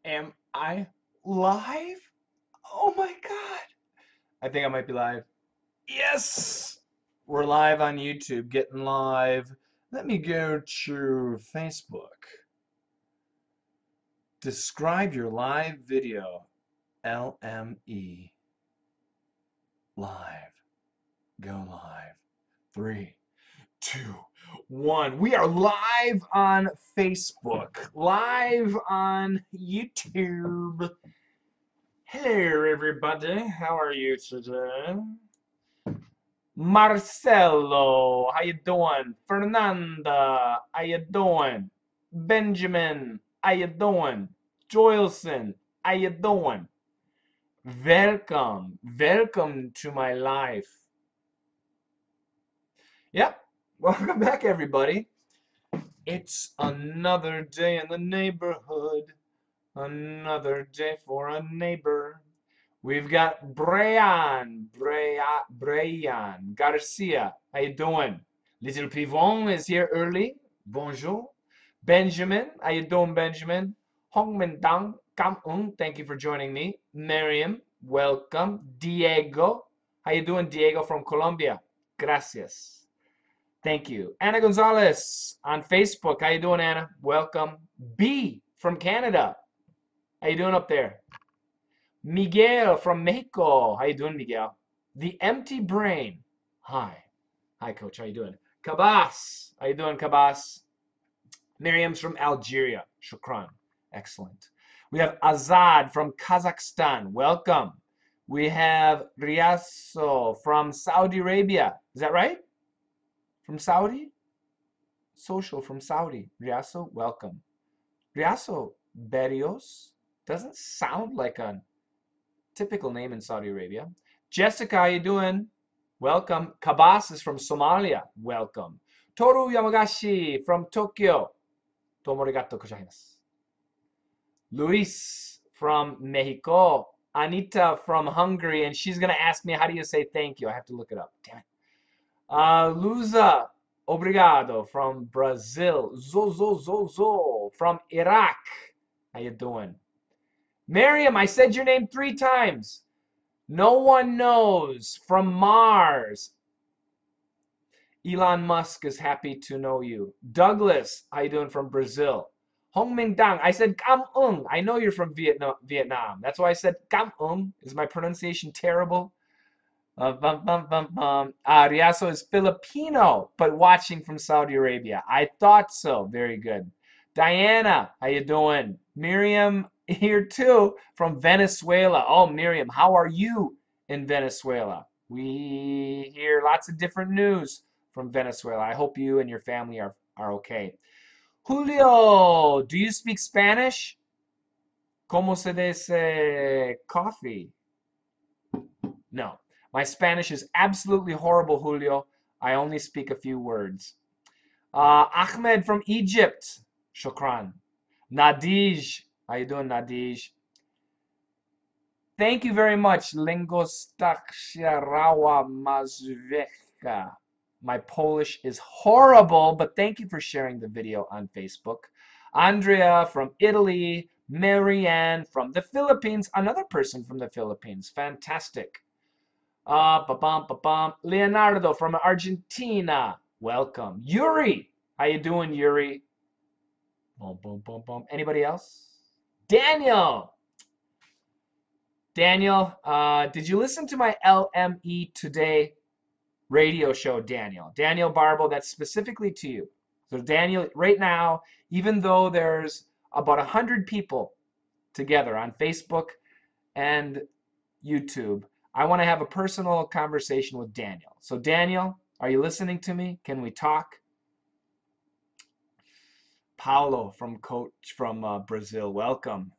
Am I live? Oh my God. I think I might be live. Yes! We're live on YouTube, getting live. Let me go to Facebook. Describe your live video. LME. Live. Go live. 3, 2, 1. We are live on Facebook, live on YouTube. Hello, everybody. How are you today? Marcelo, how you doing? Fernanda, how you doing? Benjamin, how you doing? Joelson, how you doing? Welcome to my life. Yep, welcome back, everybody. It's another day in the neighborhood, another day for a neighbor. We've got Brian Garcia. How you doing? Little Pivon is here early. Bonjour. Benjamin, how you doing, Benjamin? Hongmin Dang, thank you for joining me. Miriam, welcome. Diego, how you doing, Diego from Colombia? Gracias. Thank you. Anna Gonzalez on Facebook. How you doing, Anna? Welcome. B from Canada. How you doing up there? Miguel from Mexico. How you doing, Miguel? The Empty Brain. Hi. Hi, Coach. How you doing? Kabas. How you doing, Kabas? Miriam's from Algeria. Shukran. Excellent. We have Azad from Kazakhstan. Welcome. We have Riaso from Saudi Arabia. Is that right? From Saudi? Social from Saudi. Riaso, welcome. Riaso Berrios doesn't sound like a typical name in Saudi Arabia. Jessica, how you doing? Welcome. Kabas is from Somalia. Welcome. Toru Yamagashi from Tokyo. Tomorigato gozaimasu. Luis from Mexico. Anita from Hungary, and she's going to ask me, how do you say thank you? I have to look it up. Damn it. Luza, obrigado from Brazil. Zo from Iraq. How you doing? Miriam, I said your name 3 times. No one knows from Mars. Elon Musk is happy to know you. Douglas, how you doing from Brazil? Hong Ming Dang, I said Cam Ung. I know you're from Vietnam. That's why I said Cam Ung. Is my pronunciation terrible? Riaso is Filipino, but watching from Saudi Arabia. I thought so. Very good. Diana, how you doing? Miriam here too from Venezuela. Oh, Miriam, how are you in Venezuela? We hear lots of different news from Venezuela. I hope you and your family are okay. Julio, do you speak Spanish? ¿Cómo se dice coffee? No. My Spanish is absolutely horrible, Julio. I only speak a few words. Ahmed from Egypt. Shukran. Nadij. How you doing, Nadij? Thank you very much, Lingostaksiarawa Mazweka. My Polish is horrible, but thank you for sharing the video on Facebook. Andrea from Italy. Marianne from the Philippines. Another person from the Philippines. Fantastic. Leonardo from Argentina. Welcome. Yuri. How you doing, Yuri? Boom, boom, boom, boom. Anybody else? Daniel. Daniel, did you listen to my LME Today radio show, Daniel? Daniel Barbo, that's specifically to you. So Daniel, right now, even though there's about 100 people together on Facebook and YouTube, I want to have a personal conversation with Daniel. So Daniel, are you listening to me? Can we talk? Paulo from Brazil, welcome.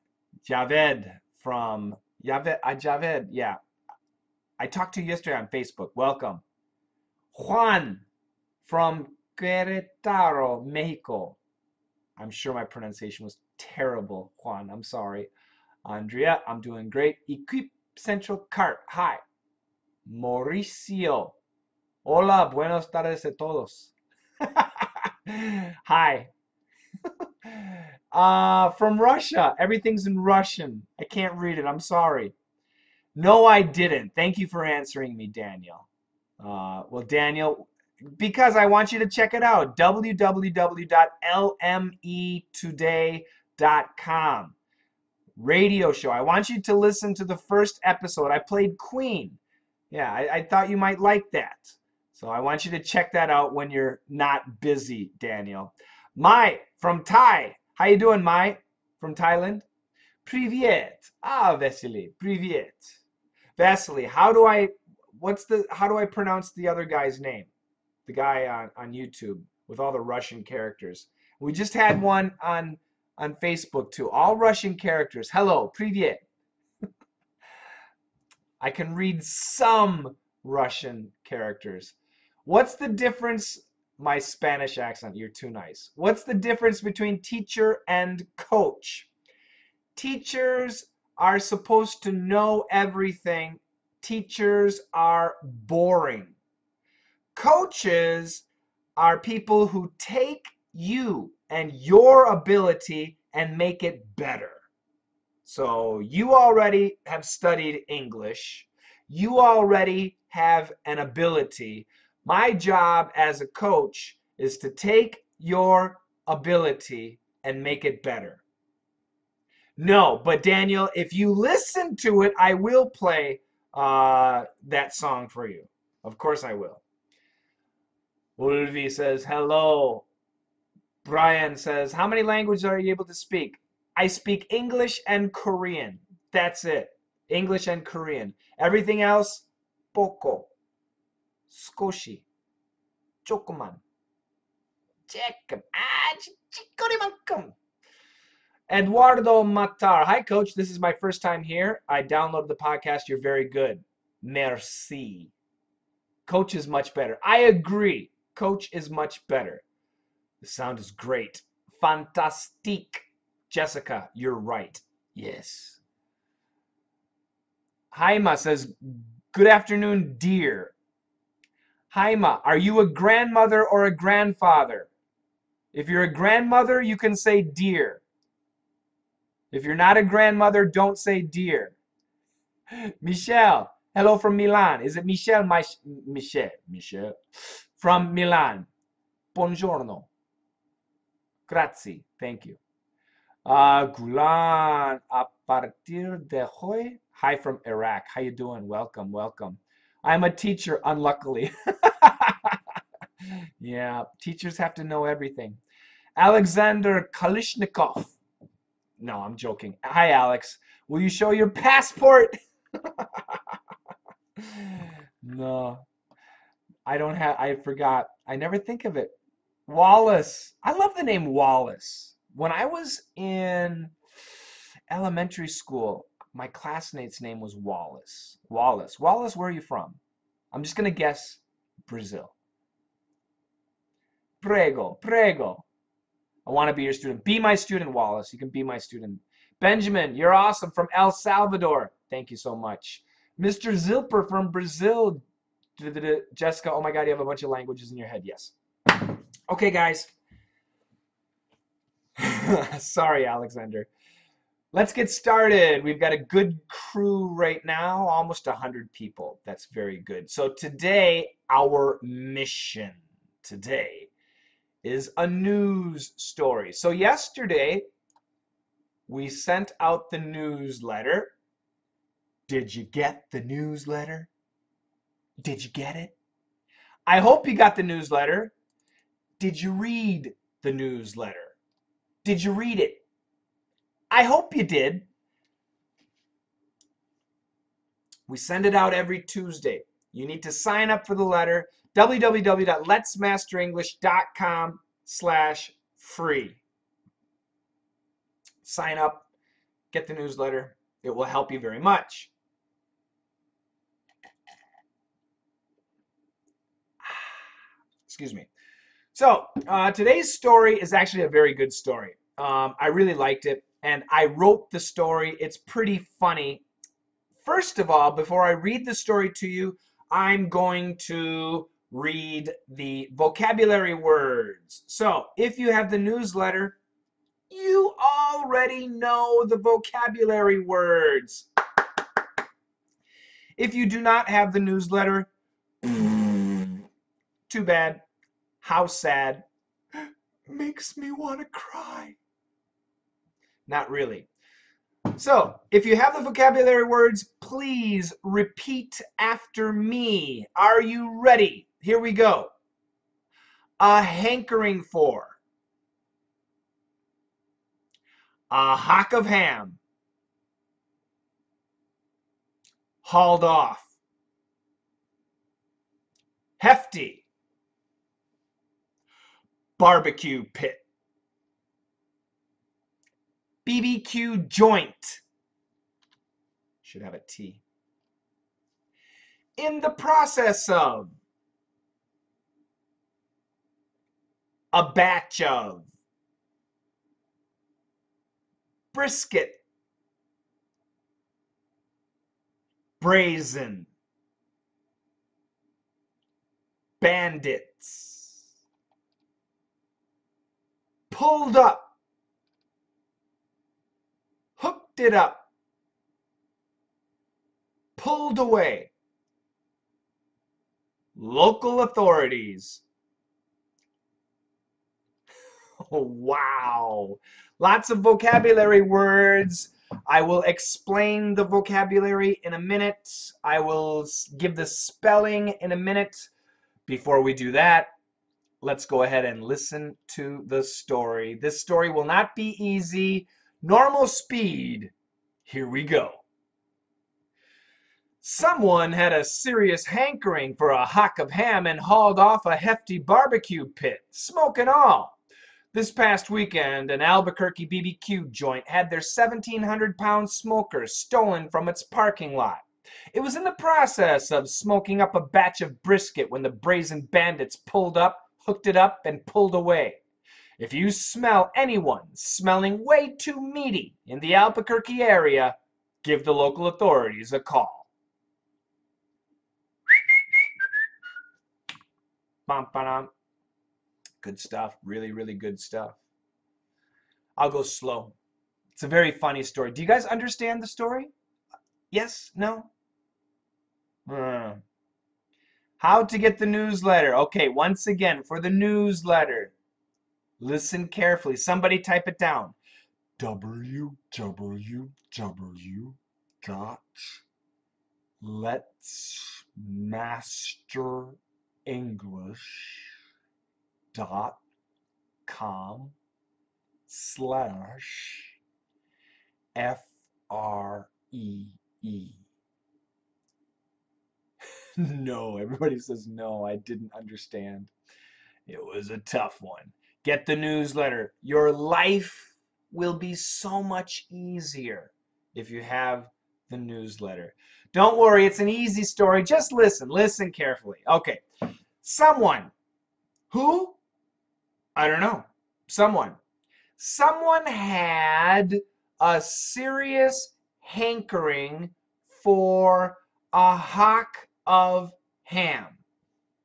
Javed from Javed, yeah. I talked to you yesterday on Facebook. Welcome. Juan from Querétaro, Mexico. I'm sure my pronunciation was terrible, Juan. I'm sorry. Andrea, I'm doing great. Equip Central Cart. Hi. Mauricio. Hola, buenas tardes a todos. Hi. From Russia. Everything's in Russian. I can't read it. I'm sorry. No, I didn't. Thank you for answering me, Daniel. Well, Daniel, because I want you to check it out. www.lmetoday.com. Radio show. I want you to listen to the first episode. I played Queen. Yeah, I thought you might like that. So I want you to check that out when you're not busy, Daniel. Mai from Thai. How you doing, Mai? From Thailand? Privyet. Vasily. Privyet. Vasily, how do I pronounce the other guy's name? The guy on YouTube with all the Russian characters. We just had one on Facebook too. All Russian characters. Hello, privyet. I can read some Russian characters. What's the difference? My Spanish accent, you're too nice. What's the difference between teacher and coach? Teachers are supposed to know everything. Teachers are boring. Coaches are people who take you and your ability and make it better. So you already have studied English. You already have an ability. My job as a coach is to take your ability and make it better. No, but Daniel, if you listen to it, I will play that song for you. Of course I will. Ulvi says, hello. Brian says, how many languages are you able to speak? I speak English and Korean. That's it. English and Korean. Everything else, poco, skoshi, 조금만, 조금, 아주 찌꺼리만큼. Eduardo Matar. Hi, Coach. This is my first time here. I downloaded the podcast. You're very good. Merci. Coach is much better. I agree. Coach is much better. The sound is great. Fantastique. Jessica, you're right. Yes. Haima says, good afternoon, dear. Haima, are you a grandmother or a grandfather? If you're a grandmother, you can say dear. If you're not a grandmother, don't say dear. Michelle, hello from Milan. Is it Michelle? Michelle. From Milan. Buongiorno. Grazie. Thank you. Gulan, a partir de hoy. Hi from Iraq. How you doing? Welcome, welcome. I'm a teacher, unluckily. Yeah, teachers have to know everything. Alexander Kalishnikov. No, I'm joking. Hi, Alex. Will you show your passport? No, I don't have. I forgot. I never think of it. Wallace. I love the name Wallace. When I was in elementary school, my classmate's name was Wallace. Wallace. Wallace, where are you from? I'm just going to guess Brazil. Prego, prego. I want to be your student. Be my student, Wallace. You can be my student. Benjamin, you're awesome, from El Salvador. Thank you so much. Mr. Zilper from Brazil. Jessica, oh my God, you have a bunch of languages in your head. Yes. Okay, guys. Sorry, Alexander. Let's get started. We've got a good crew right now, almost 100 people. That's very good. So today, our mission today is a news story. So yesterday, we sent out the newsletter. Did you get the newsletter? Did you get it? I hope you got the newsletter. Did you read the newsletter? Did you read it? I hope you did. We send it out every Tuesday. You need to sign up for the letter. www.letsmasterenglish.com/free. Sign up. Get the newsletter. It will help you very much. Excuse me. So today's story is actually a very good story. I really liked it, and I wrote the story. It's pretty funny. First of all, before I read the story to you, I'm going to read the vocabulary words. So if you have the newsletter, You already know the vocabulary words. If you do not have the newsletter, too bad. How sad. Makes me want to cry. Not really. So, if you have the vocabulary words, please repeat after me. Are you ready? Here we go. A hankering for. A hock of ham. Hauled off. Hefty. Barbecue pit. BBQ joint. Should have a T. In the process of. A batch of. Brisket. Brazen. Bandits. Pulled up. Hooked it up. Pulled away. Local authorities. Oh, wow. Lots of vocabulary words. I will explain the vocabulary in a minute. I will give the spelling in a minute. Before we do that, let's go ahead and listen to the story. This story will not be easy. Normal speed. Here we go. Someone had a serious hankering for a hock of ham and hauled off a hefty barbecue pit, smoke and all. This past weekend, an Albuquerque BBQ joint had their 1,700-pound smoker stolen from its parking lot. It was in the process of smoking up a batch of brisket when the brazen bandits pulled up, hooked it up, and pulled away. If you smell anyone smelling way too meaty in the Albuquerque area, give the local authorities a call. Good stuff. Really, really good stuff. I'll go slow. It's a very funny story. Do you guys understand the story? Yes? No? How to get the newsletter. Okay, once again, for the newsletter, listen carefully. Somebody type it down. www.letsmasterenglish.com/FREE. No, everybody says no, I didn't understand. It was a tough one. Get the newsletter. Your life will be so much easier if you have the newsletter. Don't worry, it's an easy story. Just listen. Listen carefully. Okay. Someone. Who? I don't know. Someone. Someone had a serious hankering for a hock of ham.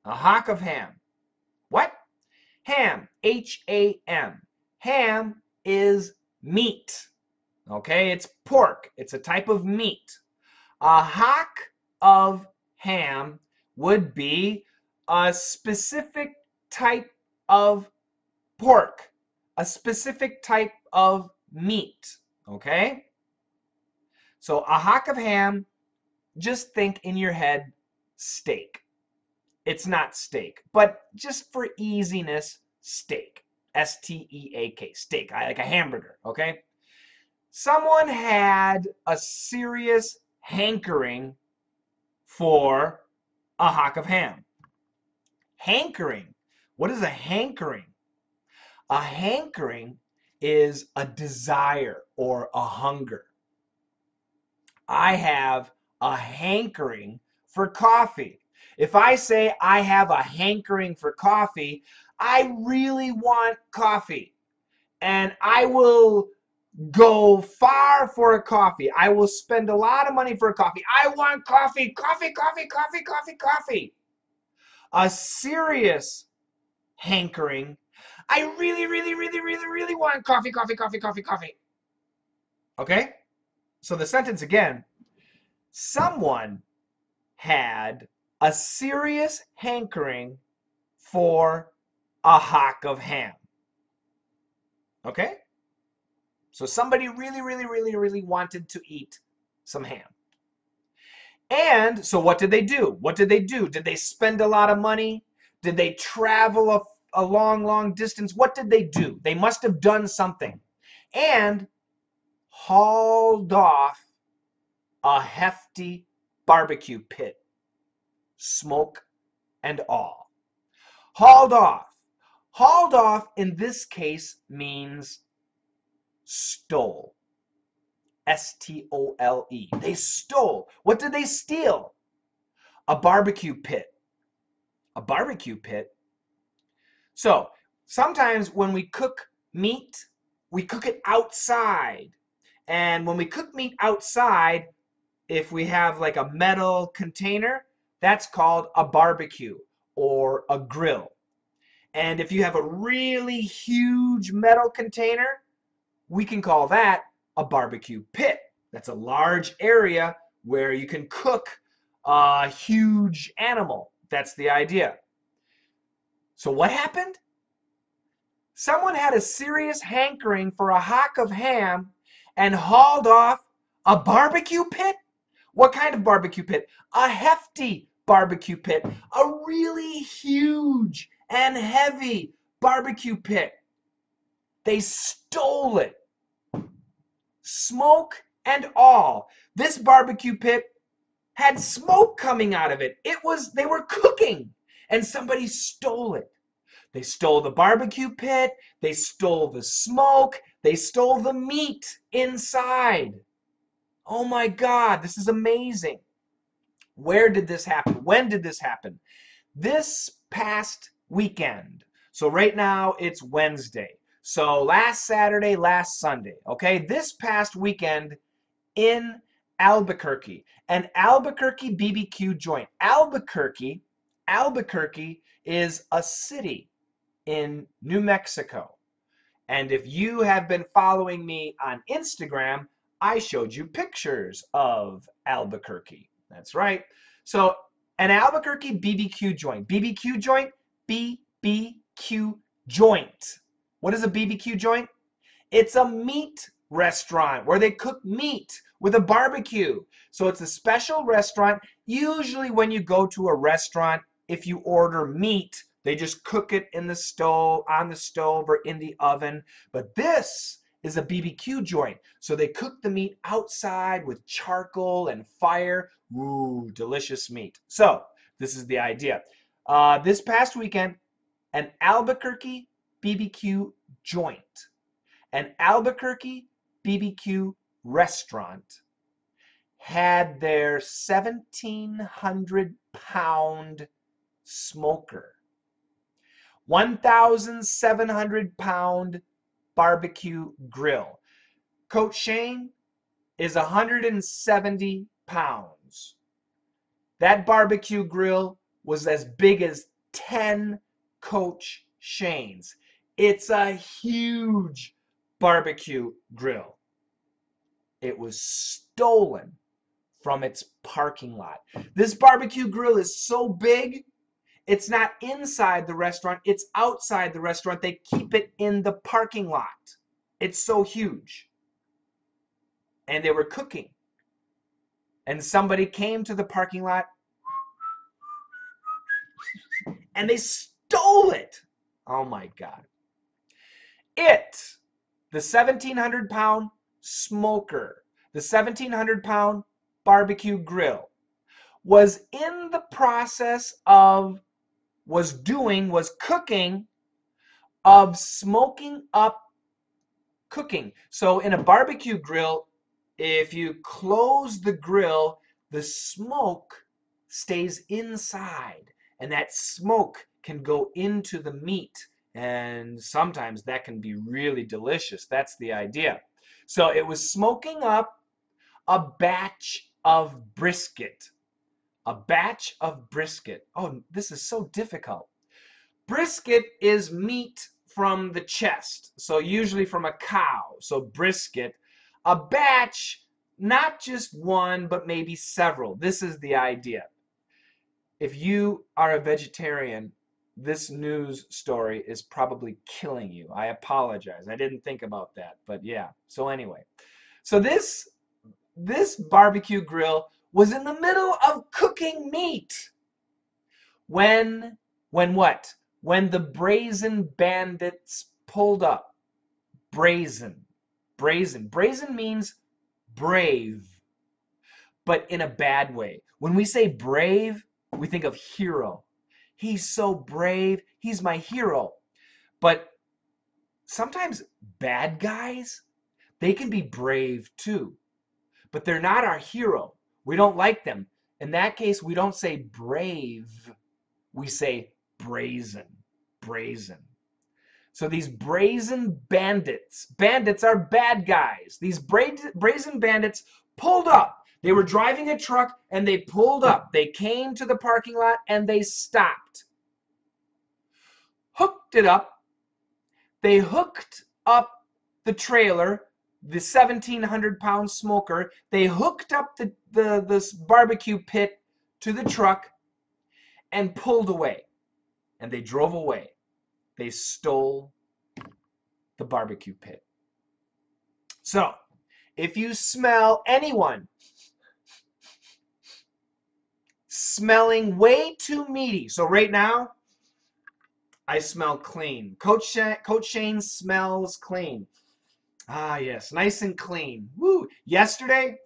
A hock of ham. What? Ham. H-A-M. Ham is meat. Okay? It's pork. It's a type of meat. A hock of ham would be a specific type of pork. A specific type of meat. Okay? So a hock of ham, just think in your head, steak. It's not steak, but just for easiness, steak. S-T-E-A-K, steak, like a hamburger, okay? Someone had a serious hankering for a hock of ham. Hankering. What is a hankering? A hankering is a desire or a hunger. I have a hankering for coffee. If I say I have a hankering for coffee, I really want coffee. And I will go far for a coffee. I will spend a lot of money for a coffee. I want coffee, coffee, coffee, coffee, coffee, coffee. A serious hankering, I really, really, really, really, really want coffee, coffee, coffee, coffee, coffee. Okay? So the sentence again, someone had a serious hankering for a hock of ham. Okay? So somebody really, really, really, really wanted to eat some ham. And so what did they do? What did they do? Did they spend a lot of money? Did they travel a long, long distance? What did they do? They must have done something. And hauled off a hefty barbecue pit, smoke and all. Hauled off. Hauled off in this case means stole. S-T-O-L-E. They stole. What did they steal? A barbecue pit. A barbecue pit? So, sometimes when we cook meat, we cook it outside. And when we cook meat outside, if we have like a metal container, that's called a barbecue or a grill. And if you have a really huge metal container, we can call that a barbecue pit. That's a large area where you can cook a huge animal. That's the idea. So what happened? Someone had a serious hankering for a hock of ham and hauled off a barbecue pit? What kind of barbecue pit? A hefty barbecue pit. A really huge and heavy barbecue pit. They stole it. Smoke and all. This barbecue pit had smoke coming out of it. They were cooking and somebody stole it. They stole the barbecue pit, they stole the smoke, they stole the meat inside. Oh my God, this is amazing. Where did this happen? When did this happen? This past weekend. So right now it's Wednesday. So last Saturday, last Sunday, okay? This past weekend in Albuquerque, an Albuquerque BBQ joint. Albuquerque is a city in New Mexico. And if you have been following me on Instagram, I showed you pictures of Albuquerque. That's right. So an Albuquerque BBQ joint. BBQ joint? BBQ joint. What is a BBQ joint? It's a meat restaurant where they cook meat with a barbecue. So it's a special restaurant. Usually when you go to a restaurant, if you order meat, they just cook it in the stove, on the stove or in the oven. But this is a BBQ joint. So they cook the meat outside with charcoal and fire. Ooh, delicious meat. So this is the idea. This past weekend, an Albuquerque BBQ joint, an Albuquerque BBQ restaurant had their 1,700-pound smoker, 1,700-pound barbecue grill. Coach Shane is 170 pounds. That barbecue grill was as big as 10 Coach Shanes. It's a huge barbecue grill. It was stolen from its parking lot. This barbecue grill is so big, it's not inside the restaurant, it's outside the restaurant. They keep it in the parking lot. It's so huge. And they were cooking. And somebody came to the parking lot and they stole it. Oh my God. The 1,700-pound smoker, the 1,700-pound barbecue grill, was in the process of, was cooking, of smoking up cooking. So in a barbecue grill, if you close the grill, the smoke stays inside, and that smoke can go into the meat, and sometimes that can be really delicious. That's the idea. So it was smoking up a batch of brisket. A batch of brisket. Oh, this is so difficult. Brisket is meat from the chest, so usually from a cow, so brisket. A batch, not just one, but maybe several. This is the idea. If you are a vegetarian, this news story is probably killing you. I apologize. I didn't think about that, but yeah. So anyway, so this barbecue grill was in the middle of cooking meat when what? When the brazen bandits pulled up. Brazen. Brazen. Brazen means brave, but in a bad way. When we say brave, we think of hero. He's so brave. He's my hero. But sometimes bad guys, they can be brave too. But they're not our hero. We don't like them. In that case, we don't say brave. We say brazen. Brazen. So these brazen bandits, bandits are bad guys. These brazen bandits pulled up. They were driving a truck and they pulled up. They came to the parking lot and they stopped. Hooked it up. They hooked up the trailer, the 1,700-pound smoker. They hooked up this barbecue pit to the truck and pulled away. And they drove away. They stole the barbecue pit. So, if you smell anyone smelling way too meaty, so right now, I smell clean. Coach Shane smells clean. Ah, yes, nice and clean. Woo! Yesterday,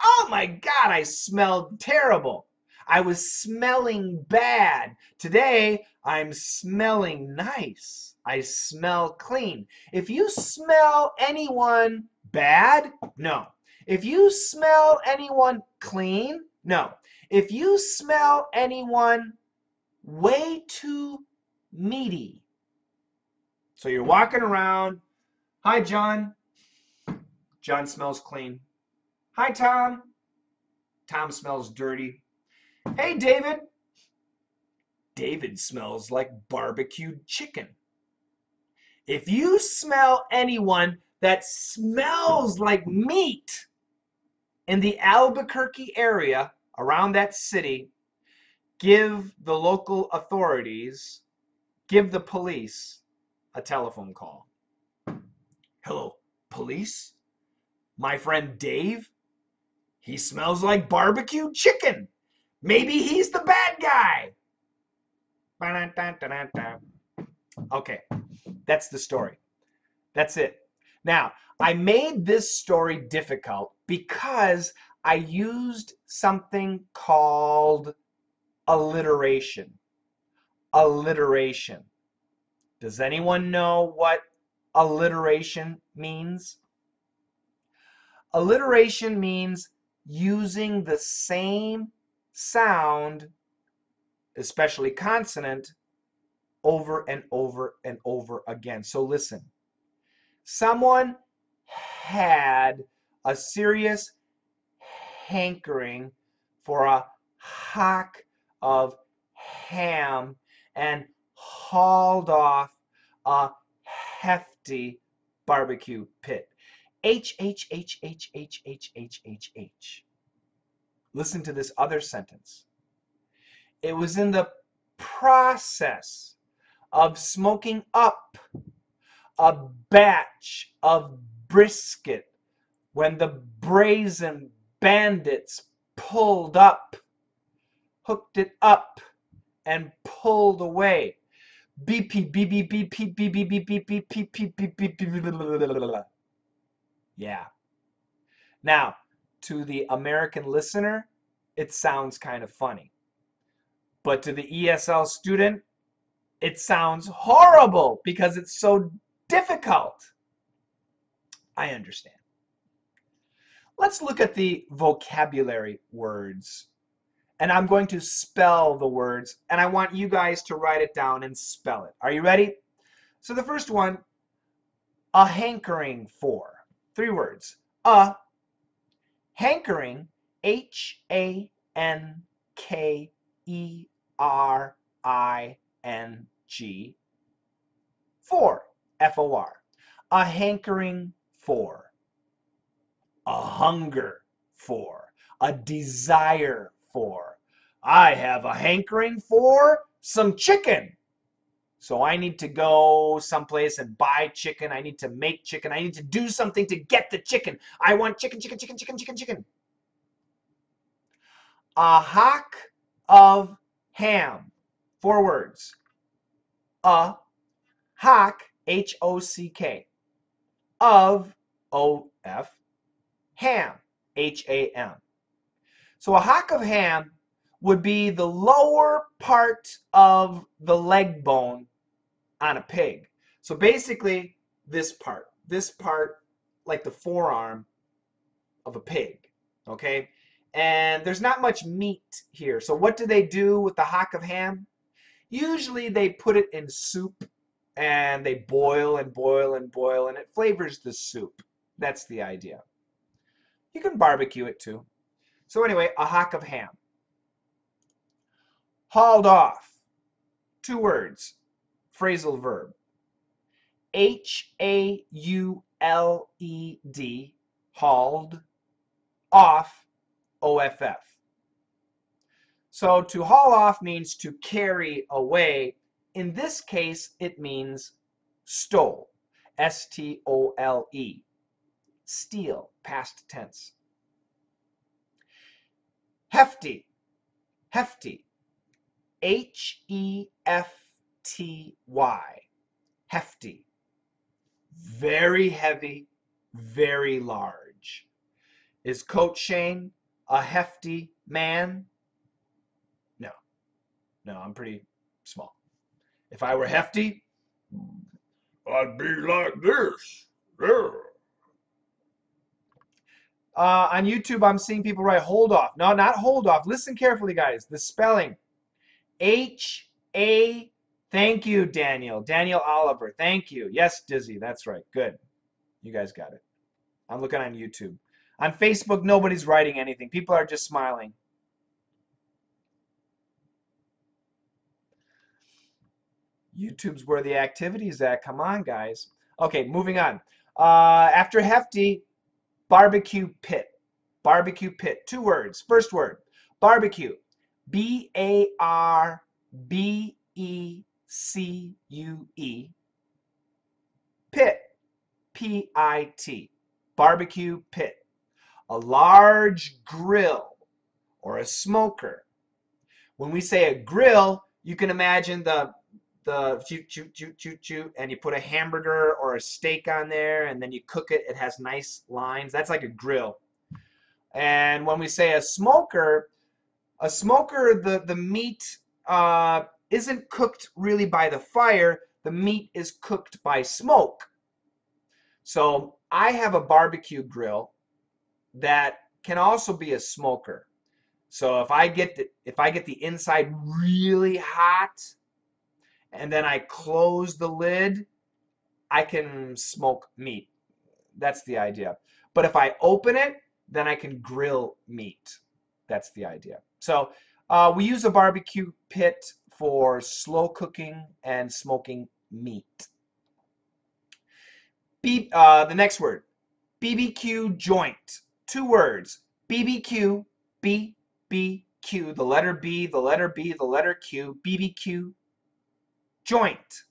oh my God, I smelled terrible. I was smelling bad. Today, I'm smelling nice. I smell clean. If you smell anyone bad, no. If you smell anyone clean, no. If you smell anyone way too meaty. So you're walking around. Hi, John. John smells clean. Hi, Tom. Tom smells dirty. Hey, David. David smells like barbecued chicken. If you smell anyone that smells like meat in the Albuquerque area, around that city, give the local authorities, give the police a telephone call. Hello, police? My friend Dave? He smells like barbecued chicken. Maybe he's the bad guy. Okay, that's the story. That's it. Now, I made this story difficult because I used something called alliteration. Alliteration. Does anyone know what alliteration means? Alliteration means using the same sound, especially consonant, over and over and over again. So listen. Someone had a serious hankering for a hock of ham and hauled off a hefty barbecue pit. H, H, H, H, H, H, H, H, H. Listen to this other sentence. It was in the process of smoking up a batch of brisket when the brazen bandits pulled up, hooked it up, and pulled away. Beep, beep, beep, beep, beep, beep, beep, beep, beep, beep, beep, beep, beep, beep, beep, beep. Yeah. Now, to the American listener, it sounds kind of funny. But to the ESL student, it sounds horrible because it's so difficult. I understand. Let's look at the vocabulary words. And I'm going to spell the words, and I want you guys to write it down and spell it. Are you ready? So the first one, a hankering for. 3 words. A hankering, Hankering, For, F-O-R. A hankering for. A hunger for. A desire for. I have a hankering for some chicken. So I need to go someplace and buy chicken. I need to make chicken. I need to do something to get the chicken. I want chicken, chicken, chicken, chicken, chicken, chicken. A hock of ham. 4 words. A hock, H-O-C-K. Of, O-F. Ham, H-A-M. So a hock of ham would be the lower part of the leg bone on a pig. So basically this part like the forearm of a pig, okay? And there's not much meat here. So what do they do with the hock of ham? Usually they put it in soup and they boil and boil and boil and it flavors the soup. That's the idea. You can barbecue it too. So anyway, a hock of ham. Hauled off. 2 words. Phrasal verb. H-A-U-L-E-D. Hauled. Off. O-F-F. So to haul off means to carry away. In this case, it means stole. S-T-O-L-E. Steal, past tense. Hefty. Hefty. H-E-F-T-Y. Hefty. Very heavy, very large. Is Coach Shane a hefty man? No. No, I'm pretty small. If I were hefty, I'd be like this. Yeah. On YouTube, I'm seeing people write hold off. No, not hold off. Listen carefully, guys. The spelling. H-A. Thank you, Daniel. Daniel Oliver. Thank you. Yes, Dizzy. That's right. Good. You guys got it. I'm looking on YouTube. On Facebook, nobody's writing anything. People are just smiling. YouTube's where the activity is at. Come on, guys. Okay, moving on. After hefty, barbecue pit. Barbecue pit. 2 words. First word, barbecue. B-A-R-B-E-C-U-E. Pit. P-I-T. Barbecue pit. A large grill or a smoker. When we say a grill, you can imagine the shoot, shoot, shoot, shoot, shoot, and you put a hamburger or a steak on there, and then you cook it. It has nice lines. That's like a grill. And when we say a smoker, the meat isn't cooked really by the fire. The meat is cooked by smoke. So I have a barbecue grill that can also be a smoker. So if I get the inside really hot and then I close the lid, I can smoke meat. That's the idea. But if I open it, then I can grill meat. That's the idea. So we use a barbecue pit for slow cooking and smoking meat. The next word, BBQ joint. 2 words, BBQ, B-B-Q, the letter B, the letter B, the letter Q, BBQ joint.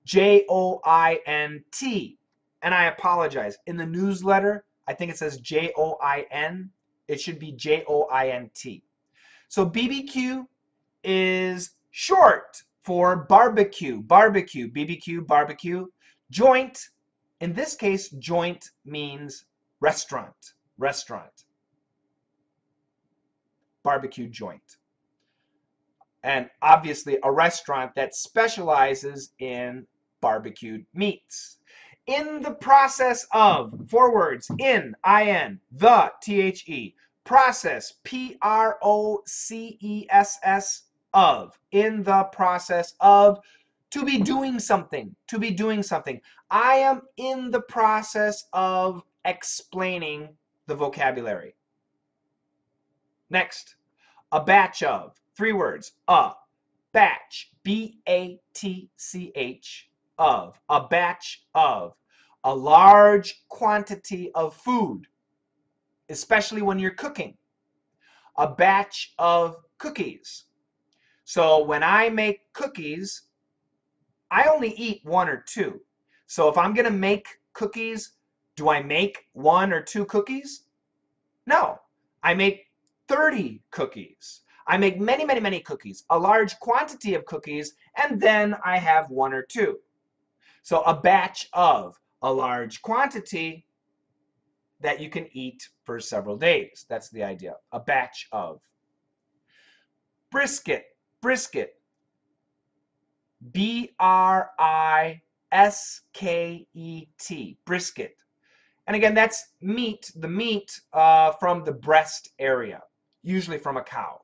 J-O-I-N-T. And I apologize. In the newsletter, I think it says J-O-I-N. It should be J-O-I-N-T. So BBQ is short for barbecue. Barbecue. BBQ, barbecue. Joint. In this case, joint means restaurant. Restaurant. Barbecue joint. And obviously a restaurant that specializes in barbecued meats. In the process of, 4 words, in, I-N, the, T-H-E, process, P-R-O-C-E-S-S, of, in the process of, to be doing something, to be doing something. I am in the process of explaining the vocabulary. Next, a batch of, 3 words, a batch, B-A-T-C-H of, a batch of, a large quantity of food, especially when you're cooking. A batch of cookies. So when I make cookies, I only eat one or two. So if I'm going to make cookies, do I make one or two cookies? No. I make 30 cookies. I make many, many, many cookies, a large quantity of cookies, and then I have one or two. So a batch of, a large quantity that you can eat for several days. That's the idea. A batch of. Brisket, brisket. B-R-I-S-K-E-T, brisket. And again, that's meat, the meat from the breast area, usually from a cow,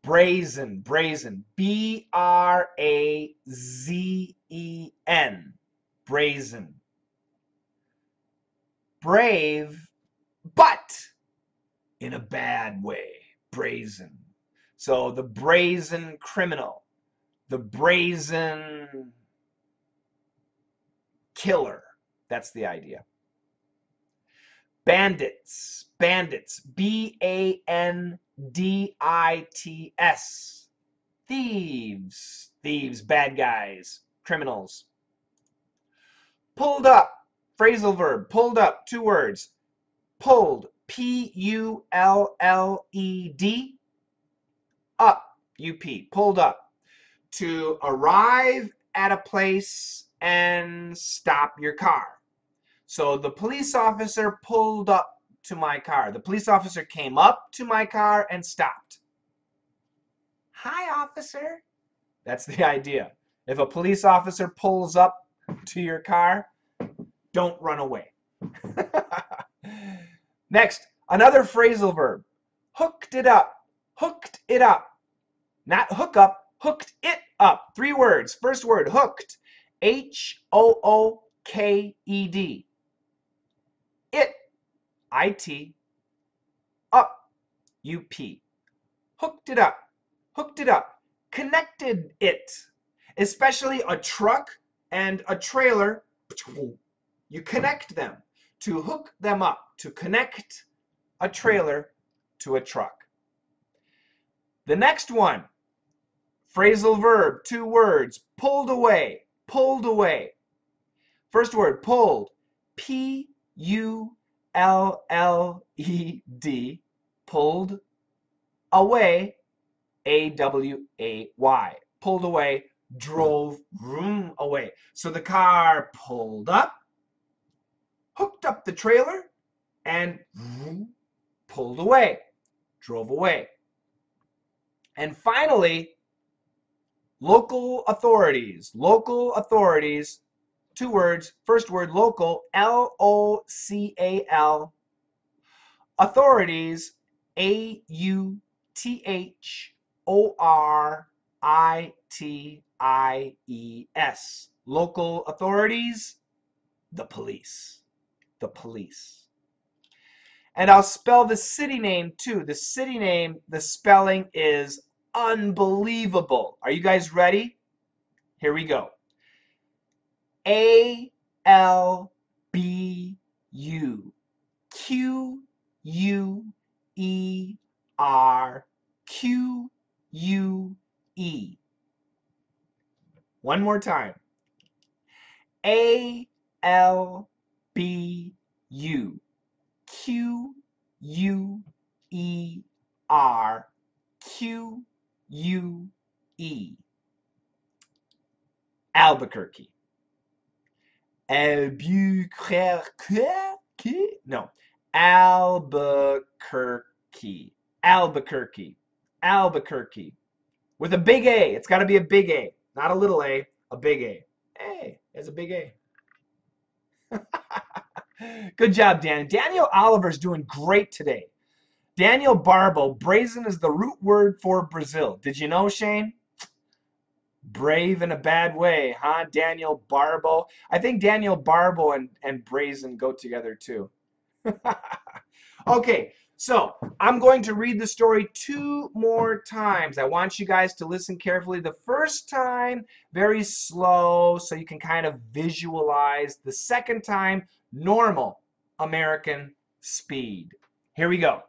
Brazen, brazen, B-R-A-Z-E-N, brazen. Brave, but in a bad way, brazen. So the brazen criminal, the brazen killer, that's the idea. Bandits, bandits, B-A-N-D-I-T-S, thieves, thieves, bad guys, criminals. Pulled up, phrasal verb, pulled up, 2 words. Pulled, P-U-L-L-E-D, up, U-P, pulled up. To arrive at a place and stop your car. So the police officer pulled up to my car. The police officer came up to my car and stopped. Hi, officer. That's the idea. If a police officer pulls up to your car, don't run away. Next, another phrasal verb. Hooked it up. Hooked it up. Not hook up, hooked it up. 3 words. First word, hooked. H-O-O-K-E-D. It, I-T, up, U-P. Hooked it up. Hooked it up. Connected it. Especially a truck and a trailer. You connect them. To hook them up. To connect a trailer to a truck. The next one. Phrasal verb, 2 words. Pulled away. Pulled away. First word, pulled. P-U-L-L-E-D. Pulled away. A-W-A-Y. Pulled away. Drove away. So the car pulled up, hooked up the trailer, and pulled away. Drove away. And finally, local authorities. Local authorities, 2 words. First word, local, L-O-C-A-L. Authorities, A-U-T-H-O-R-I-T-I-E-S. Local authorities, the police. The police. And I'll spell the city name too. The city name, the spelling is unbelievable. Are you guys ready? Here we go. A-L-B-U-Q-U-E-R-Q-U-E. One more time. A-L-B-U-Q-U-E-R-Q-U-E. Albuquerque. Albuquerque? No. Albuquerque. Albuquerque. Albuquerque. With a big A. It's got to be a big A. Not a little a big A. Hey, there's a big A. Good job, Dan. Daniel Oliver's doing great today. Daniel Barbo, brazen is the root word for Brazil. Did you know, Shane? Brave in a bad way, huh? Daniel Barbo. I think Daniel Barbo and brazen go together too. Okay, So I'm going to read the story 2 more times. I want you guys to listen carefully. The first time, very slow, so you can kind of visualize. The second time, normal American speed. Here we go.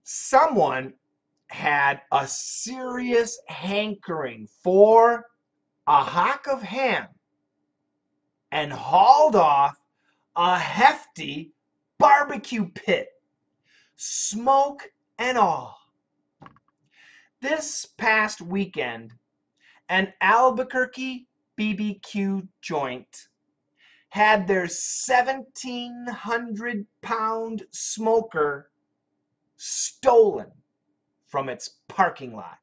Someone had a serious hankering for a hock of ham and hauled off a hefty barbecue pit, smoke and all. This past weekend, an Albuquerque BBQ joint had their 1,700-pound smoker stolen from its parking lot.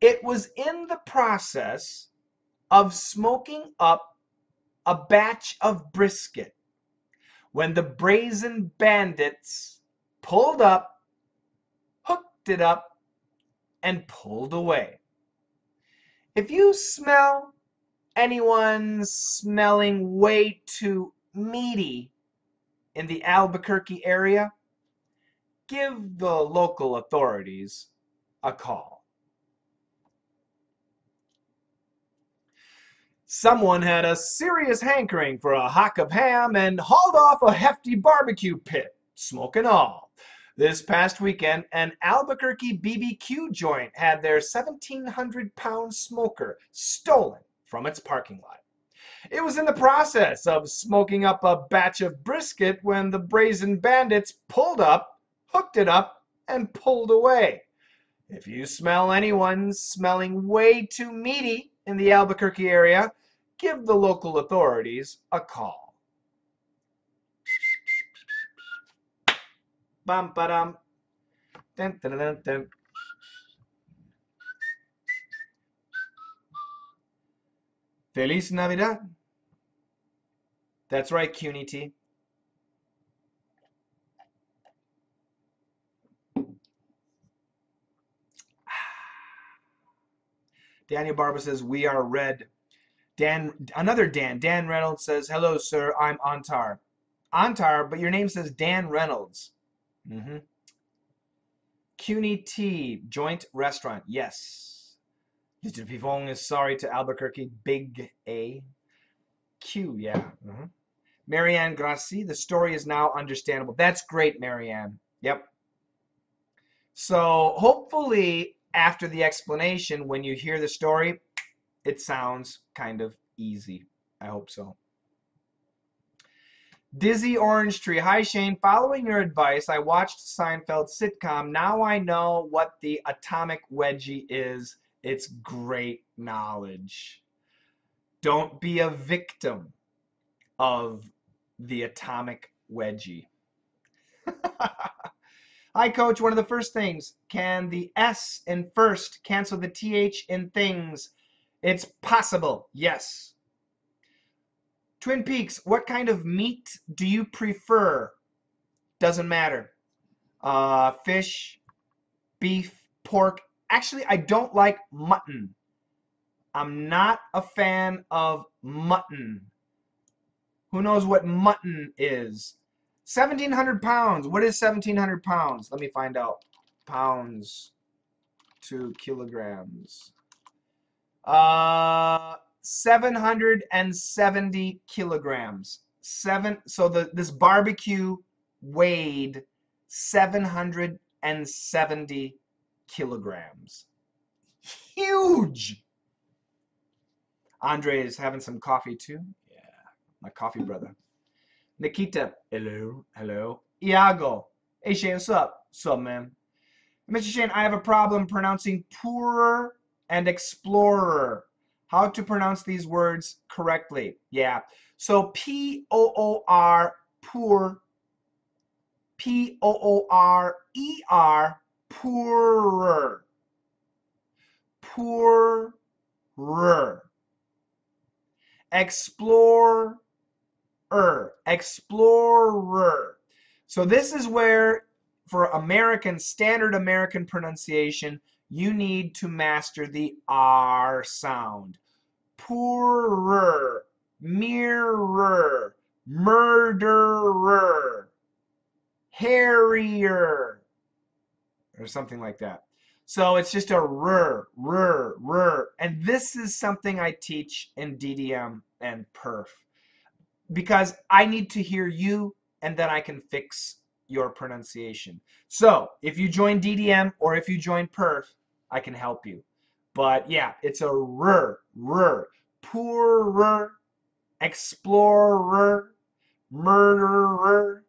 It was in the process of smoking up a batch of brisket when the brazen bandits pulled up, hooked it up, and pulled away. If you smell anyone smelling way too meaty in the Albuquerque area, give the local authorities a call. Someone had a serious hankering for a hock of ham and hauled off a hefty barbecue pit, smoke and all. This past weekend, an Albuquerque BBQ joint had their 1,700-pound smoker stolen from its parking lot. It was in the process of smoking up a batch of brisket when the brazen bandits pulled up, hooked it up, and pulled away. If you smell anyone smelling way too meaty in the Albuquerque area, give the local authorities a call. Bum ba-dum. Dun, dun, dun, dun. Feliz Navidad. That's right, CUNY T. Daniel Barber says, we are red. Another Dan Reynolds says, hello, sir, I'm Antar. Antar, but your name says Dan Reynolds. CUNY T, joint restaurant, yes. Mr. Pivong is sorry to Albuquerque, big A. Q, yeah. Marianne Grassi, the story is now understandable. That's great, Marianne. Yep. So hopefully after the explanation, when you hear the story, it sounds kind of easy. I hope so. Dizzy Orange Tree. Hi, Shane. Following your advice, I watched Seinfeld's sitcom. Now I know what the atomic wedgie is. It's great knowledge. Don't be a victim of the atomic wedgie. Hi, Coach. One of the first things. Can the S in first cancel the TH in things? It's possible. Yes. Twin Peaks. What kind of meat do you prefer? Doesn't matter. Fish, beef, pork. Actually, I don't like mutton. I'm not a fan of mutton. Who knows what mutton is? 1,700 pounds. What is 1,700 pounds? Let me find out. Pounds to kilograms. 770 kilograms. So this barbecue weighed 770 kilograms. Huge. Andre is having some coffee too. Yeah, my coffee brother. Nikita, hello, hello. Iago, hey Shane, what's up? What's up, man? Mr. Shane, I have a problem pronouncing poorer and explorer. How to pronounce these words correctly? Yeah. So P-O-O-R, poor. P-O-O-R-E-R, poorer. Poorer. Explorer. Explorer. So this is where, for standard American pronunciation, you need to master the R sound. Poorer, mirror, murderer, harrier, or something like that. So it's just a r. And this is something I teach in DDM and perf because I need to hear you and then I can fix your pronunciation. So if you join DDM or if you join perf, I can help you. But yeah, it's a r. Poorer, explorer, murderer,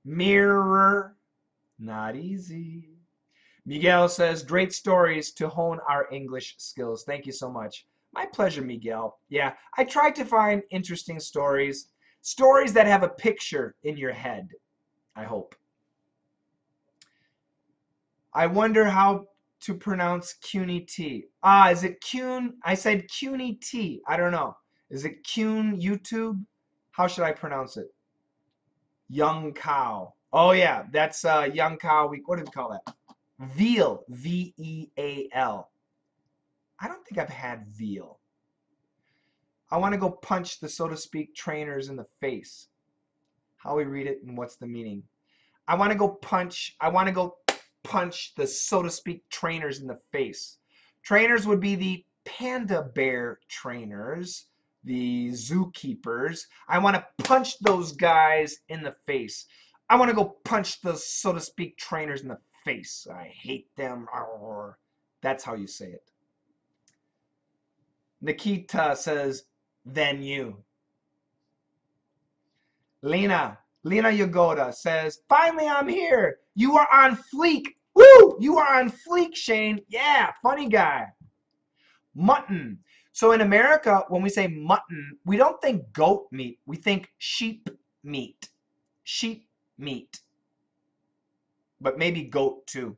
mirror. Not easy. Miguel says, great stories to hone our English skills. Thank you so much. My pleasure, Miguel. Yeah, I tried to find interesting stories. Stories that have a picture in your head, I hope. I wonder how to pronounce CUNY T. Ah, is it Cune? I said CUNY T. I don't know. Is it Cune YouTube? How should I pronounce it? Young cow. Oh yeah, that's young cow week. What do we call that? Veal. V-E-A-L. I don't think I've had veal. I want to go punch the, so to speak, trainers in the face. How we read it and what's the meaning. I want to go punch the, so to speak, trainers in the face. Trainers would be the panda bear trainers, the zookeepers. I want to punch those guys in the face. I want to go punch the, so to speak, trainers in the face. I hate them. That's how you say it. Nikita says, then you. Lena Yagoda says, finally I'm here. You are on fleek. Woo! You are on fleek, Shane. Yeah, funny guy. Mutton. So in America, when we say mutton, we don't think goat meat. We think sheep meat. Sheep meat. But maybe goat too.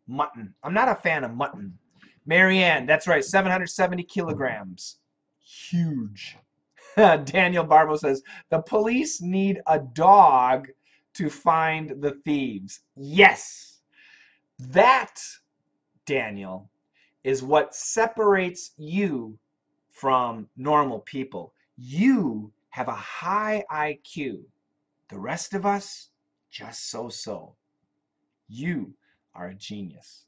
Mutton. I'm not a fan of mutton. Marianne, that's right, 770 kilograms. Huge. Daniel Barbo says, the police need a dog to find the thieves. Yes. That, Daniel, is what separates you from normal people. You have a high IQ. The rest of us, just so-so. You are a genius.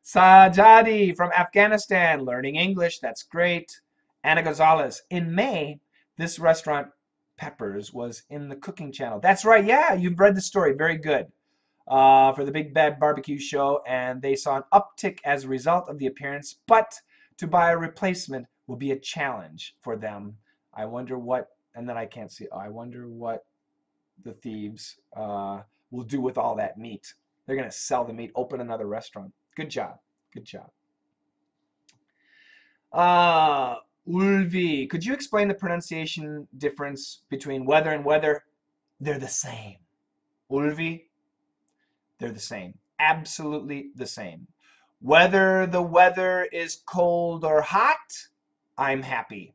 Sajadi from Afghanistan, learning English. That's great. Anna Gonzalez. In May, this restaurant, Peppers, was in the cooking channel. That's right. Yeah, you've read the story. Very good. For the Big Bad Barbecue show, and they saw an uptick as a result of the appearance, but to buy a replacement will be a challenge for them. I wonder what, and then I can't see, I wonder what the thieves will do with all that meat. They're going to sell the meat, open another restaurant. Good job. Good job. Ulvi, could you explain the pronunciation difference between weather and weather? They're the same. Ulvi, they're the same. Absolutely the same. Whether the weather is cold or hot, I'm happy.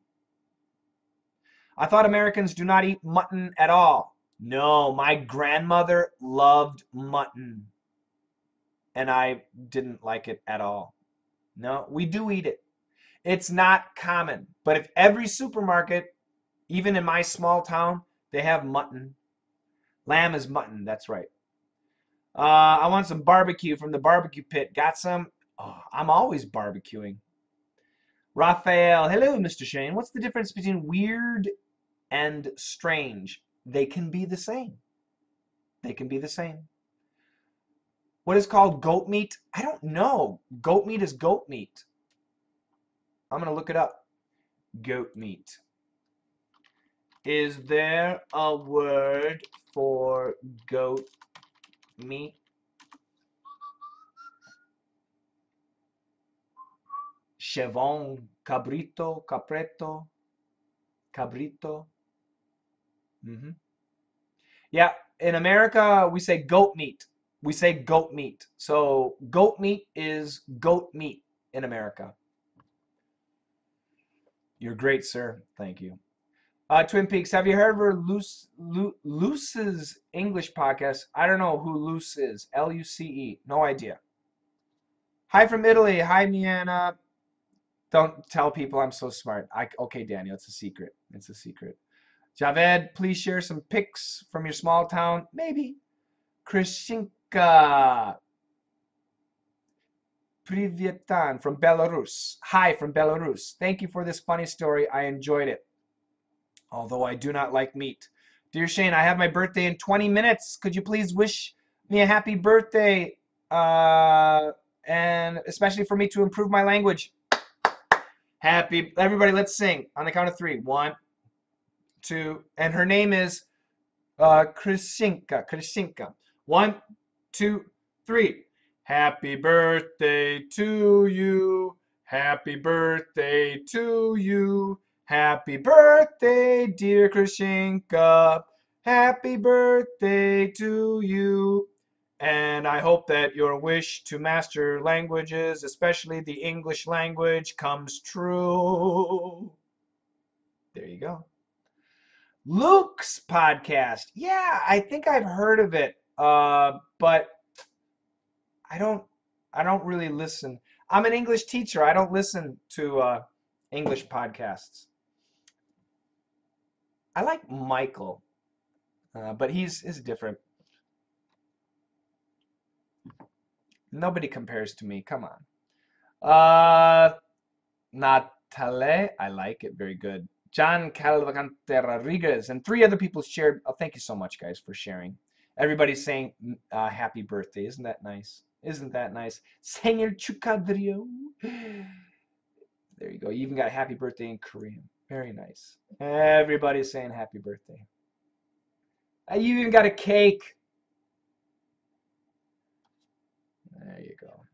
I thought Americans do not eat mutton at all. No, my grandmother loved mutton. And I didn't like it at all. No, we do eat it. It's not common. But if every supermarket, even in my small town, they have mutton. Lamb is mutton, that's right. I want some barbecue from the barbecue pit. Got some? Oh, I'm always barbecuing. Raphael, hello, Mr. Shane. What's the difference between weird and strange? They can be the same. They can be the same. What is called goat meat? I don't know. Goat meat is goat meat. I'm going to look it up. Goat meat. Is there a word for goat meat? Chevon, cabrito, capreto, cabrito. Yeah, in America, we say goat meat. We say goat meat. So goat meat is goat meat in America. You're great, sir. Thank you. Twin Peaks, have you heard of Luce's English podcast? I don't know who Luce is. L-U-C-E. No idea. Hi from Italy. Hi, Miana. Don't tell people I'm so smart. Okay, Daniel, it's a secret. It's a secret. Javed, please share some pics from your small town. Maybe. Krishinka. Privyetan from Belarus. Hi from Belarus. Thank you for this funny story. I enjoyed it. Although I do not like meat. Dear Shane, I have my birthday in 20 minutes. Could you please wish me a happy birthday? And especially for me to improve my language. Happy, everybody, let's sing on the count of 3. 1, 2, and her name is Krishinka. 1, 2, 3. Happy birthday to you. Happy birthday to you. Happy birthday, dear Krishinka. Happy birthday to you. And I hope that your wish to master languages, especially the English language, comes true. There you go. Luke's podcast. Yeah, I think I've heard of it. But I don't really listen. I'm an English teacher. I don't listen to English podcasts. I like Michael, but he's different. Nobody compares to me. Come on. Natale, I like it. Very good. John Calvacante Rodriguez and 3 other people shared. Oh, thank you so much, guys, for sharing. Everybody's saying happy birthday. Isn't that nice? Isn't that nice? Senor Chukadrio. There you go. You even got happy birthday in Korean. Very nice. Everybody's saying happy birthday. You even got a cake. There you go.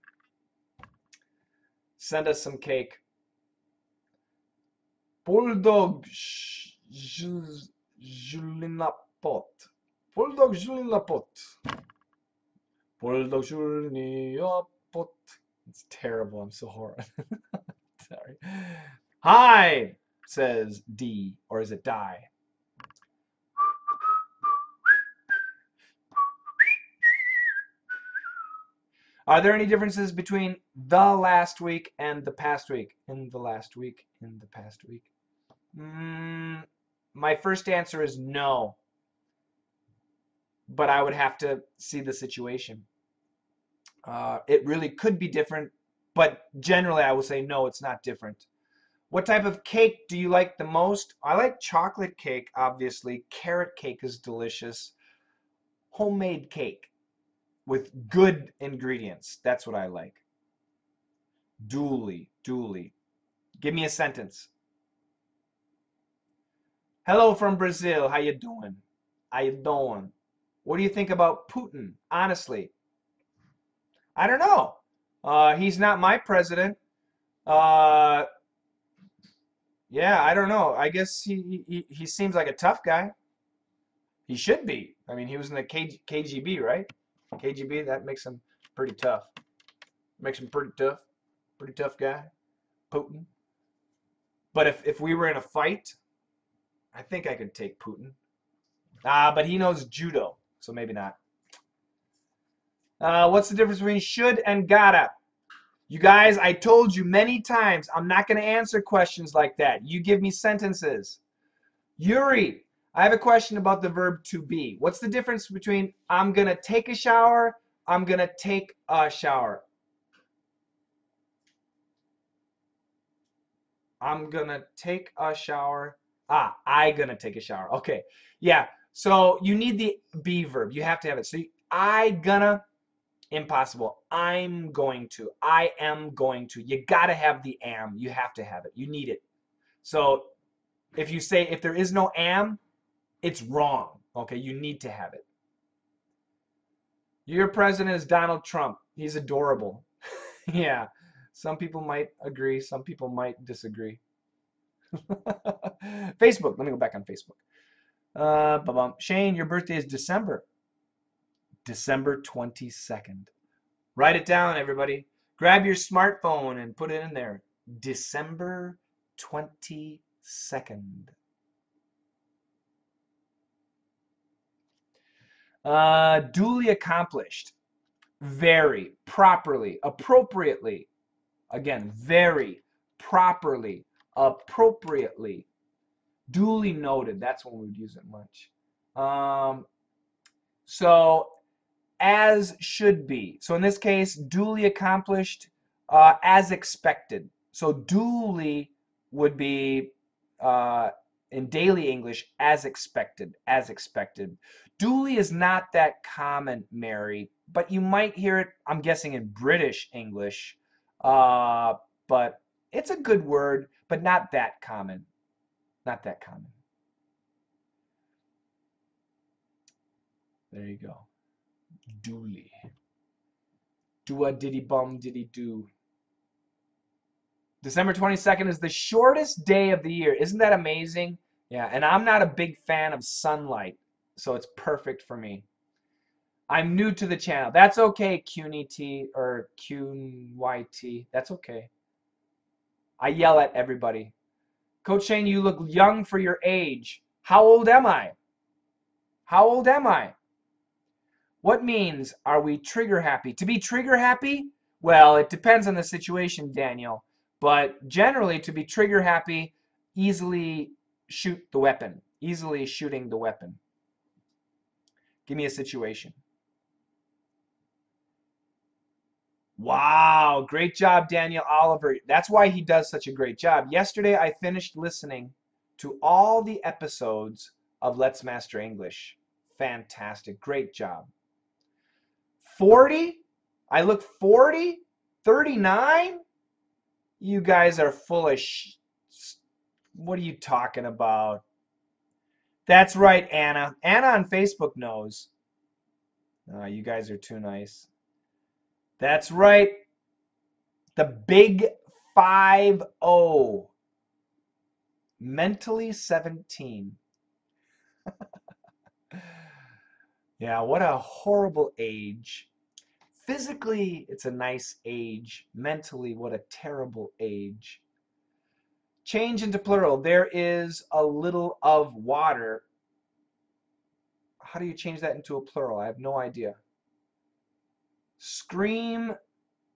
Send us some cake. Bulldog Julinapot. Bulldog Julinapot. Bulldog Julinapot. It's terrible. I'm so horrible. Sorry. Hi, says D, or is it die? Are there any differences between the last week and the past week? In the last week, in the past week. My first answer is no. But I would have to see the situation. It really could be different, but generally I will say no, it's not different. What type of cake do you like the most? I like chocolate cake, obviously. Carrot cake is delicious. Homemade cake with good ingredients. That's what I like. Duly. Give me a sentence. Hello from Brazil. How you doing? How you doing? What do you think about Putin? Honestly, I don't know. He's not my president. Yeah, I don't know. I guess he seems like a tough guy. He should be. I mean, he was in the KGB, right? KGB, that makes him pretty tough. Makes him pretty tough. Pretty tough guy. Putin. But if we were in a fight, I think I could take Putin. But he knows judo, so maybe not. What's the difference between should and gotta? You guys, I told you many times, I'm not going to answer questions like that. You give me sentences. Yuri, I have a question about the verb to be. What's the difference between I'm going to take a shower, I'm going to take a shower? I'm going to take a shower. I going to take a shower. Okay. Yeah. So you need the be verb. You have to have it. So I gonna. Impossible. I'm going to. I am going to. You got to have the am. You have to have it. You need it. So if you say, if there is no am, it's wrong. Okay, you need to have it. Your president is Donald Trump. He's adorable. Yeah. Some people might agree. Some people might disagree. Facebook. Let me go back on Facebook. Shane, your birthday is December 22nd. Write it down, everybody. Grab your smartphone and put it in there. December 22nd. Duly accomplished. Very, properly, appropriately. Again, very, properly, appropriately. Duly noted. That's when we would use it much. So as should be. So in this case, duly accomplished, as expected. So duly would be in daily English, as expected, as expected. Duly is not that common, Mary, but you might hear it, I'm guessing, in British English. But it's a good word, but not that common. Not that common. There you go. Duly. Do-a diddy bum diddy do. December 22nd is the shortest day of the year. Isn't that amazing? Yeah, and I'm not a big fan of sunlight, so it's perfect for me. I'm new to the channel. That's okay, QNT or QYT. That's okay. I yell at everybody. Coach Shane, you look young for your age. How old am I? How old am I? What means are we trigger happy? To be trigger happy? Well, it depends on the situation, Daniel. But generally, to be trigger happy, easily shoot the weapon. Easily shooting the weapon. Give me a situation. Wow, great job, Daniel Oliver. That's why he does such a great job. Yesterday, I finished listening to all the episodes of Let's Master English. Fantastic. Great job. 40? I look 40? 39? You guys are full of what are you talking about? That's right, Anna. Anna on Facebook knows. You guys are too nice. That's right. The big 5-0. Mentally 17. Yeah, what a horrible age. Physically, it's a nice age. Mentally, what a terrible age. Change into plural. There is a little of water. How do you change that into a plural? I have no idea. Scream,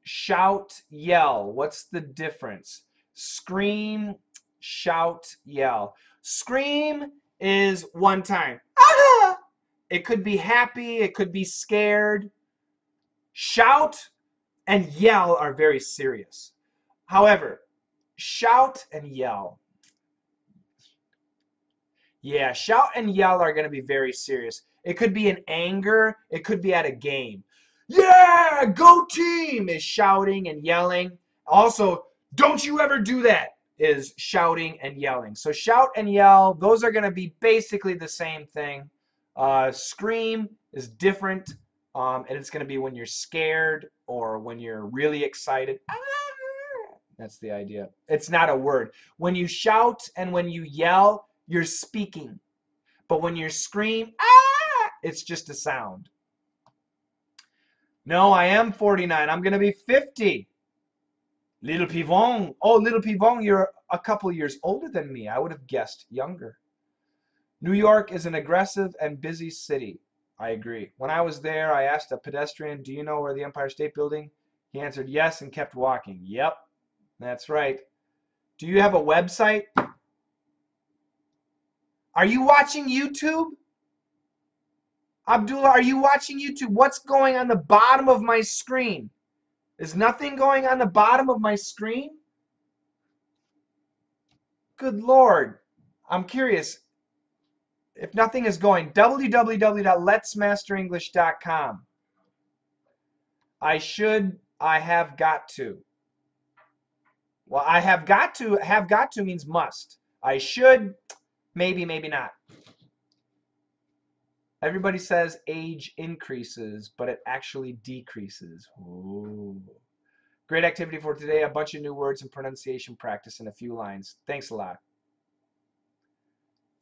shout, yell. What's the difference? Scream, shout, yell. Scream is one time. Ah! It could be happy. It could be scared. Shout and yell are very serious. However, shout and yell. Yeah, shout and yell are going to be very serious. It could be in anger. It could be at a game. Yeah, go team is shouting and yelling. Also, don't you ever do that is shouting and yelling. So shout and yell, those are going to be basically the same thing. Scream is different, and it's going to be when you're scared or when you're really excited. That's the idea. It's not a word. When you shout and when you yell, you're speaking. But when you scream, it's just a sound. No, I am 49. I'm going to be 50. Little Pivon. Oh, Little Pivon, you're a couple years older than me. I would have guessed younger. New York is an aggressive and busy city. I agree. When I was there, I asked a pedestrian, do you know where the Empire State Building? He answered yes and kept walking. Yep, that's right. Do you have a website? Are you watching YouTube? Abdullah, are you watching YouTube? What's going on the bottom of my screen? Is nothing going on the bottom of my screen? Good Lord. I'm curious. If nothing is going, www.letsmasterenglish.com. I have got to. Well, I have got to means must. I should, maybe, maybe not. Everybody says age increases, but it actually decreases. Ooh. Great activity for today. A bunch of new words and pronunciation practice in a few lines. Thanks a lot.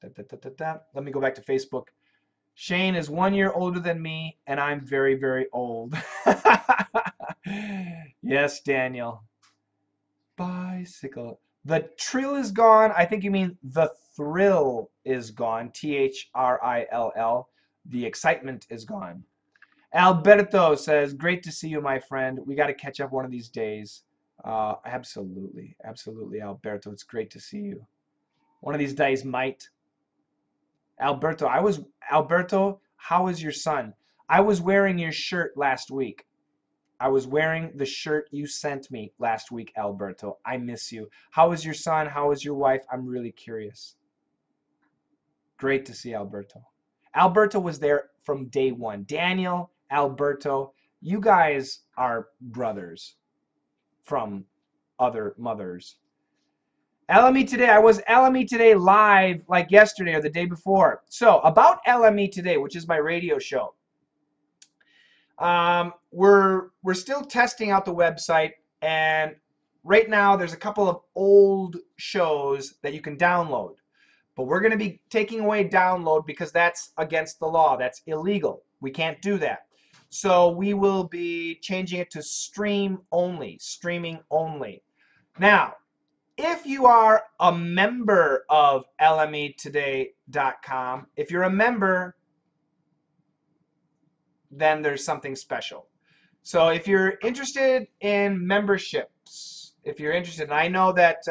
Let me go back to Facebook. Shane is 1 year older than me, and I'm very, very old. Yes, Daniel. Bicycle. The trill is gone. I think you mean the thrill is gone. THRILL. The excitement is gone. Alberto says, great to see you, my friend. We got to catch up one of these days. Absolutely. Absolutely, Alberto. It's great to see you. One of these days might. Alberto, how is your son? I was wearing your shirt last week. I was wearing the shirt you sent me last week, Alberto. I miss you. How is your son? How is your wife? I'm really curious. Great to see Alberto. Alberto was there from day one. Daniel, Alberto, you guys are brothers from other mothers. LME Today, I was LME Today live like yesterday or the day before. So about LME Today, which is my radio show. We're still testing out the website, and right now there's a couple of old shows that you can download. But we're going to be taking away download because that's against the law. That's illegal. We can't do that. So we will be changing it to stream only, streaming only. Now, if you are a member of lmetoday.com, if you're a member, then there's something special. So if you're interested in memberships, if you're interested, and I know that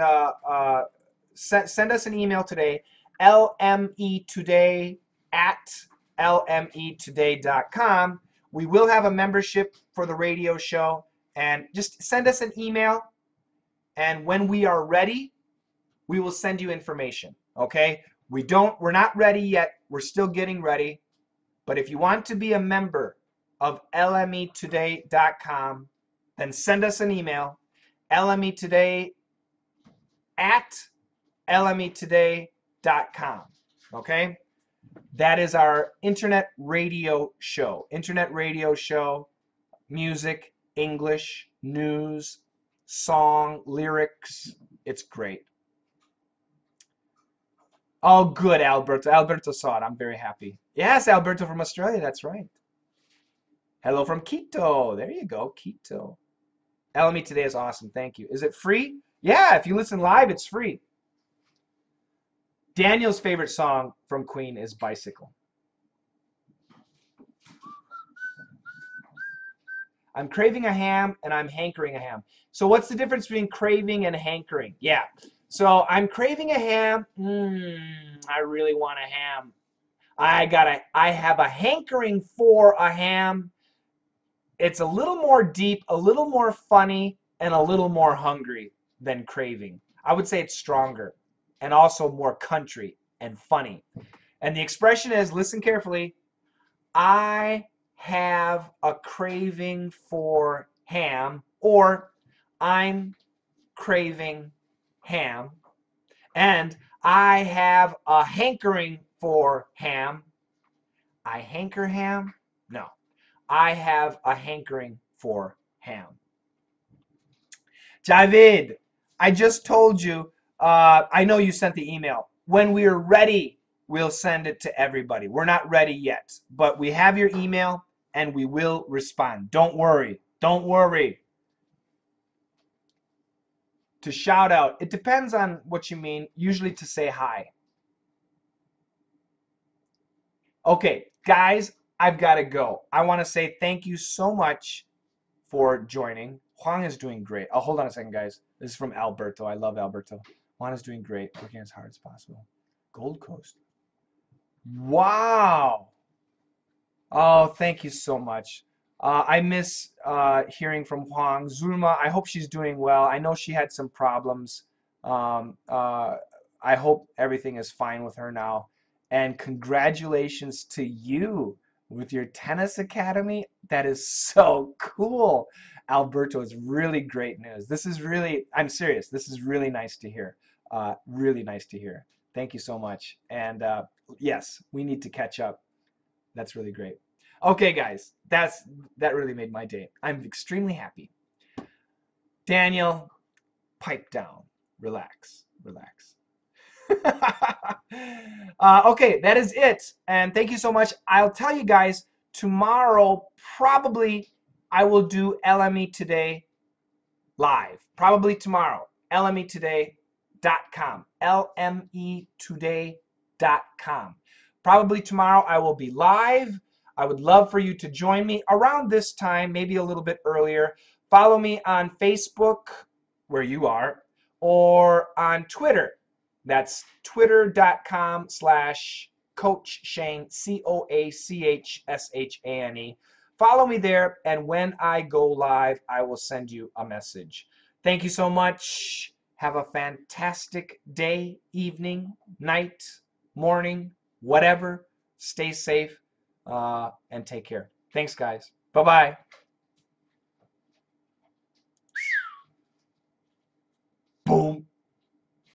send us an email today, lmetoday@lmetoday.com. We will have a membership for the radio show, and just send us an email, and when we are ready, we will send you information, okay? We're not ready yet. We're still getting ready. But if you want to be a member of lmetoday.com, then send us an email, lmetoday@lmetoday.com. Okay? That is our internet radio show. Internet radio show, music, English, news, song, lyrics. It's great. Oh, good, Alberto. Alberto saw it. I'm very happy. Yes, Alberto from Australia. That's right. Hello from Quito. There you go, Quito. LME Today is awesome. Thank you. Is it free? Yeah, if you listen live, it's free. Daniel's favorite song from Queen is Bicycle. I'm craving a ham and I'm hankering a ham. So what's the difference between craving and hankering? Yeah. So I'm craving a ham. I really want a ham. I have a hankering for a ham. It's a little more deep, a little more funny, and a little more hungry than craving. I would say it's stronger and also more country and funny. And the expression is, listen carefully, I have a craving for ham, or I'm craving ham, and I have a hankering for ham. I hanker ham? No. I have a hankering for ham. Javid, I just told you, I know you sent the email. When we're ready, we'll send it to everybody. We're not ready yet, but we have your email and we will respond. Don't worry. Don't worry. To shout out, it depends on what you mean, usually to say hi. Okay, guys, I've got to go. I want to say thank you so much for joining. Juan is doing great. Oh, hold on a second, guys. This is from Alberto. I love Alberto. Juan is doing great, working as hard as possible. Gold Coast. Wow. Oh, thank you so much. I miss hearing from Huang. Zulma, I hope she's doing well. I know she had some problems. I hope everything is fine with her now. And congratulations to you with your tennis academy. That is so cool. Alberto, is really great news. This is really, I'm serious, this is really nice to hear. Really nice to hear. Thank you so much. And yes, we need to catch up. That's really great. Okay, guys, that really made my day. I'm extremely happy. Daniel, pipe down. Relax. Relax. Okay, that is it. And thank you so much. I'll tell you guys, tomorrow, probably, I will do LME Today live. Probably tomorrow. LMEtoday.com. LMEtoday.com. Probably tomorrow I will be live. I would love for you to join me around this time, maybe a little bit earlier. Follow me on Facebook, where you are, or on Twitter. That's twitter.com/Coach Shane, CoachShane. Follow me there, and when I go live, I will send you a message. Thank you so much. Have a fantastic day, evening, night, morning, whatever. Stay safe and take care. Thanks, guys. Bye-bye.